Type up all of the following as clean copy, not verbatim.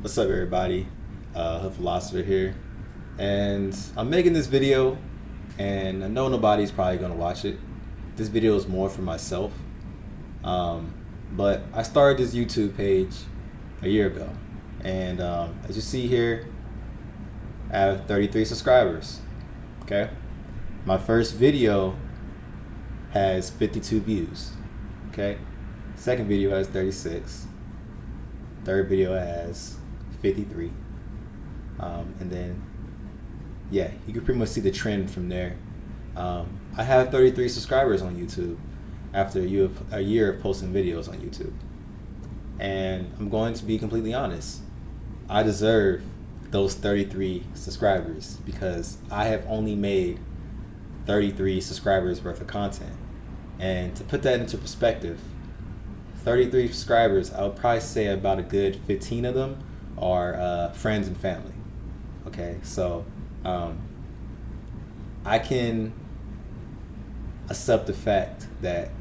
What's up, everybody? Hood Philosopher here, and I'm making this video, and I know nobody's probably gonna watch it. This video is more for myself, um, but I started this YouTube page a year ago, and as you see here, I have 33 subscribers. Okay, my first video has 52 views. Okay, second video has 36. Third video has 53. And then, yeah, you can pretty much see the trend from there. I have 33 subscribers on YouTube after a year of posting videos on YouTube. And I'm going to be completely honest. I deserve those 33 subscribers because I have only made 33 subscribers worth of content. And to put that into perspective, 33 subscribers, I would probably say about a good 15 of them are friends and family. Okay, so I can accept the fact that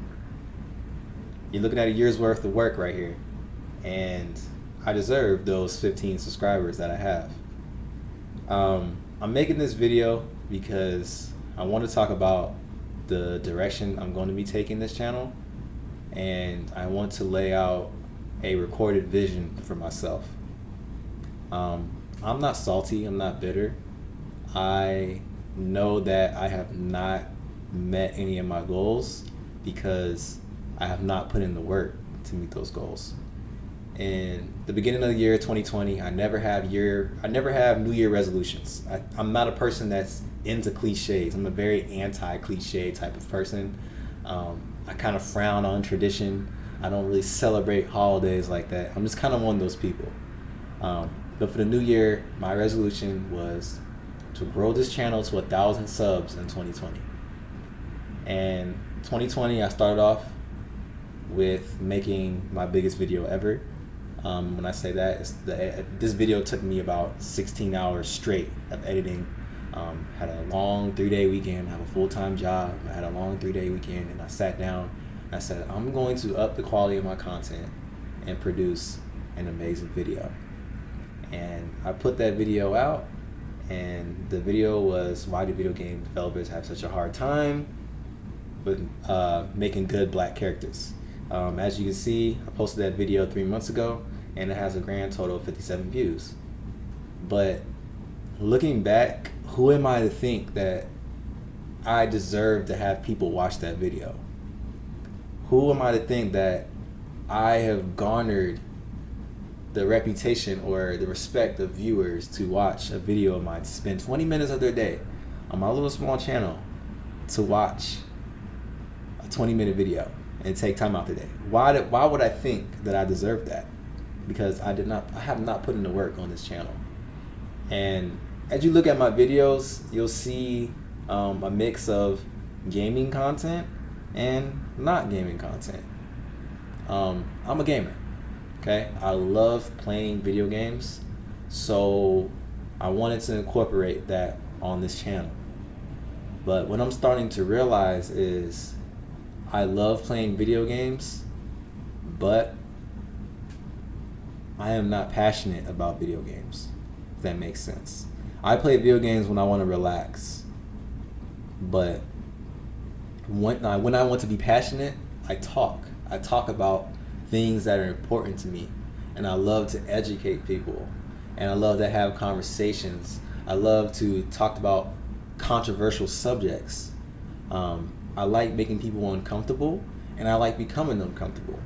you're looking at a year's worth of work right here, and I deserve those 15 subscribers that I have. I'm making this video because I want to talk about the direction I'm going to be taking this channel, and I want to lay out a recorded vision for myself. I'm not salty, I'm not bitter. I know that I have not met any of my goals because I have not put in the work to meet those goals. In the beginning of the year 2020, I never have New Year resolutions. I'm not a person that's into cliches. I'm a very anti-cliche type of person. I kind of frown on tradition. I don't really celebrate holidays like that. I'm just kind of one of those people. But for the new year, my resolution was to grow this channel to 1,000 subs in 2020. And 2020, I started off with making my biggest video ever. When I say that, this video took me about 16 hours straight of editing. Had a long 3-day weekend, have a full-time job. I had a long 3-day weekend, and I sat down and I said, I'm going to up the quality of my content and produce an amazing video. And I put that video out, and the video was, why do video game developers have such a hard time with making good black characters? As you can see, I posted that video 3 months ago, and it has a grand total of 57 views. But looking back, who am I to think that I deserve to have people watch that video? Who am I to think that I have garnered the reputation or the respect of viewers to watch a video of mine, to spend 20 minutes of their day on my little small channel to watch a 20-minute video and take time out the day? Why would I think that I deserve that? Because I have not put in the work on this channel. And as you look at my videos, you'll see a mix of gaming content and not gaming content. I'm a gamer. Okay, I love playing video games, so I wanted to incorporate that on this channel. But what I'm starting to realize is I love playing video games, but I am not passionate about video games, if that makes sense. I play video games when I want to relax, but when I want to be passionate, I talk about things that are important to me, and I love to educate people, and I love to have conversations. I love to talk about controversial subjects. I like making people uncomfortable, and I like becoming uncomfortable.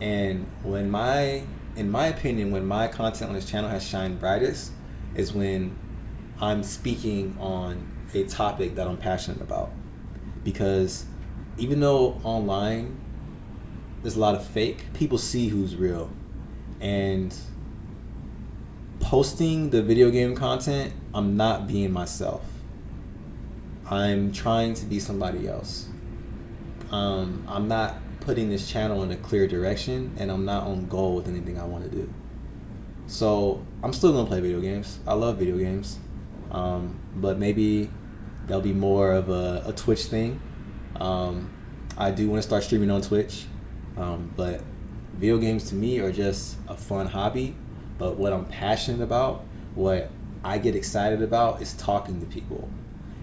And in my opinion, when my content on this channel has shined brightest is when I'm speaking on a topic that I'm passionate about. Because even though online there's a lot of fake, people see who's real. And posting the video game content, I'm not being myself. I'm trying to be somebody else. I'm not putting this channel in a clear direction, and I'm not on goal with anything I want to do. So I'm still gonna play video games. I love video games. But maybe there'll be more of a Twitch thing. I do want to start streaming on Twitch. But video games to me are just a fun hobby. But what I'm passionate about, what I get excited about, is talking to people.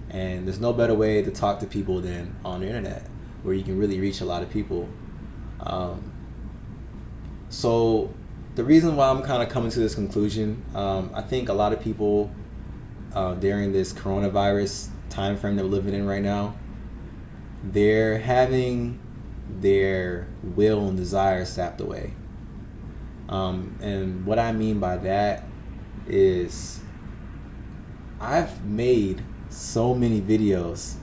And there's no better way to talk to people than on the internet, where you can really reach a lot of people. So the reason why I'm kind of coming to this conclusion, I think a lot of people during this coronavirus time frame that we're living in right now, they're having their will and desire sapped away. And what I mean by that is I've made so many videos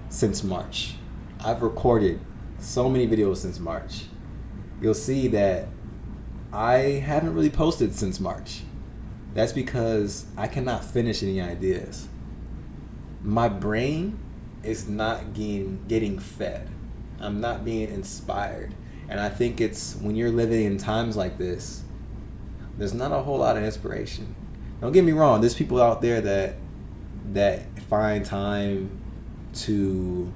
since March. I've recorded so many videos since March. You'll see that I haven't really posted since March. That's because I cannot finish any ideas. My brain is not getting fed. I'm not being inspired. And I think it's when you're living in times like this, there's not a whole lot of inspiration. Don't get me wrong, there's people out there that find time to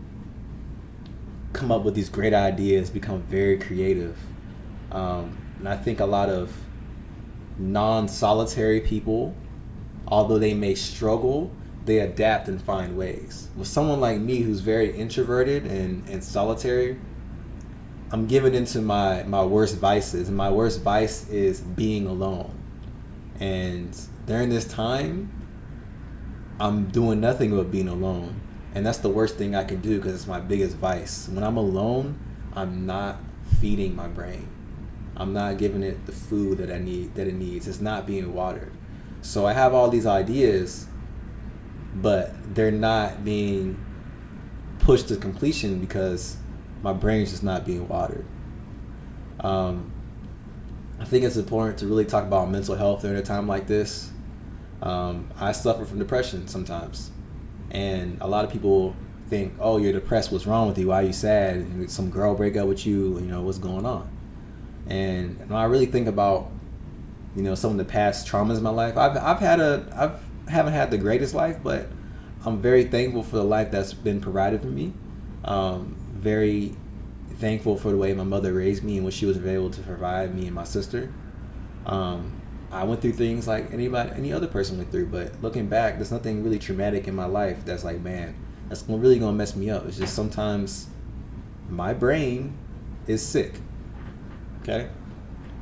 come up with these great ideas, become very creative. And I think a lot of non-solitary people, although they may struggle, they adapt and find ways. With someone like me who's very introverted and solitary, I'm giving into my worst vices. And my worst vice is being alone. And during this time, I'm doing nothing but being alone. And that's the worst thing I can do because it's my biggest vice. When I'm alone, I'm not feeding my brain. I'm not giving it the food that it needs. It's not being watered. So I have all these ideas, but they're not being pushed to completion because my brain's just not being watered. I think it's important to really talk about mental health during a time like this. I suffer from depression sometimes. And a lot of people think, oh, you're depressed. What's wrong with you? Why are you sad? Did some girl break up with you? What's going on? And when I really think about, some of the past traumas in my life, I haven't had the greatest life, but I'm very thankful for the life that's been provided for me. Very thankful for the way my mother raised me and what she was able to provide me and my sister. I went through things like any other person went through, but looking back, there's nothing really traumatic in my life that's like, man, that's really gonna mess me up. It's just sometimes my brain is sick. Okay?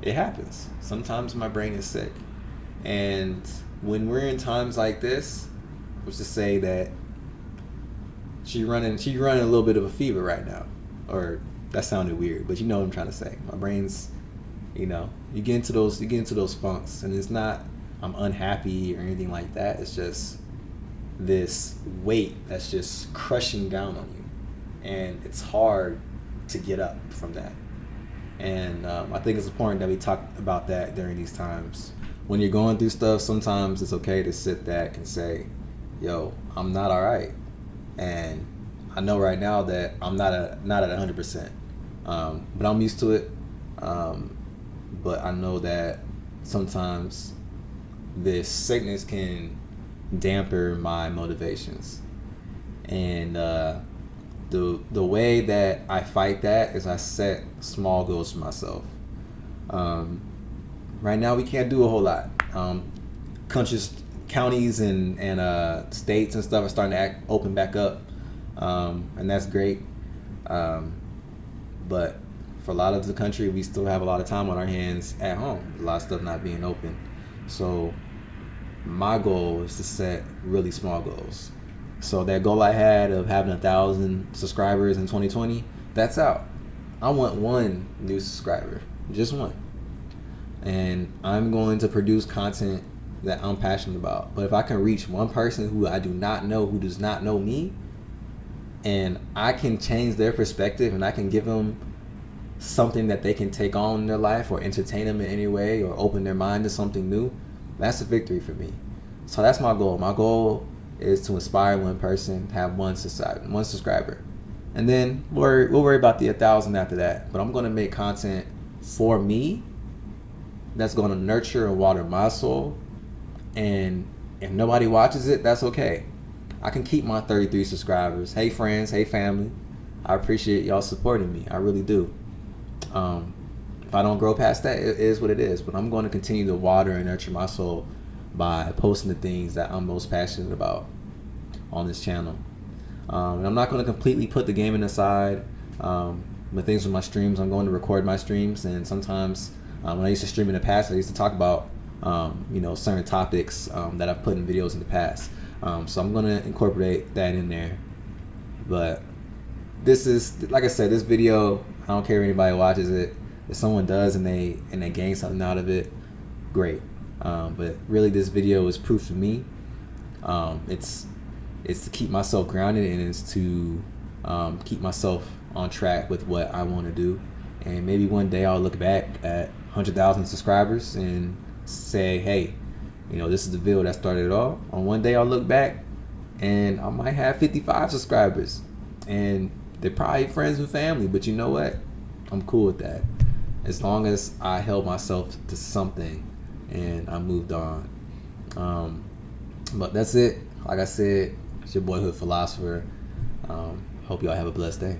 It happens. Sometimes my brain is sick. And when we're in times like this, let's just say that she's running a little bit of a fever right now. Or that sounded weird, but you know what I'm trying to say. My brain's, you get into those funks, and it's not I'm unhappy or anything like that. It's just this weight that's just crushing down on you, and it's hard to get up from that. And I think it's important that we talk about that during these times. When you're going through stuff, sometimes it's okay to sit back and say, yo, I'm not all right. And I know right now that I'm not at 100%. But I'm used to it. But I know that sometimes this sickness can dampen my motivations. And the way that I fight that is I set small goals for myself. Right now we can't do a whole lot. Counties and states and stuff are starting to open back up, and that's great. But for a lot of the country, we still have a lot of time on our hands at home. A lot of stuff not being open. So my goal is to set really small goals. So that goal I had of having 1,000 subscribers in 2020, that's out. I want one new subscriber, just one. And I'm going to produce content that I'm passionate about. But if I can reach one person who I do not know, who does not know me, and I can change their perspective and I can give them something that they can take on in their life or entertain them in any way or open their mind to something new, that's a victory for me. So that's my goal. My goal is to inspire one person, have one subscriber. And then we'll worry about the 1,000 after that. But I'm going to make content for me that's going to nurture and water my soul. And if nobody watches it, that's okay. I can keep my 33 subscribers. Hey friends, hey family. I appreciate y'all supporting me. I really do. if I don't grow past that, it is what it is. But I'm going to continue to water and nurture my soul by posting the things that I'm most passionate about on this channel. And I'm not going to completely put the gaming aside. But things with my streams, I'm going to record my streams, and sometimes when I used to stream in the past, I used to talk about certain topics that I've put in videos in the past. So I'm going to incorporate that in there. But this is, like I said, this video, I don't care if anybody watches it. If someone does and they gain something out of it, great. But really, this video is proof to me. It's to keep myself grounded, and it's to keep myself on track with what I want to do. And maybe one day I'll look back at 100,000 subscribers and say, hey, this is the video that started it all. On one day I'll look back and I might have 55 subscribers, and they're probably friends and family, but you know what? I'm cool with that. As long as I held myself to something and I moved on. But that's it. Like I said, it's your boy Hood Philosopher. Hope y'all have a blessed day.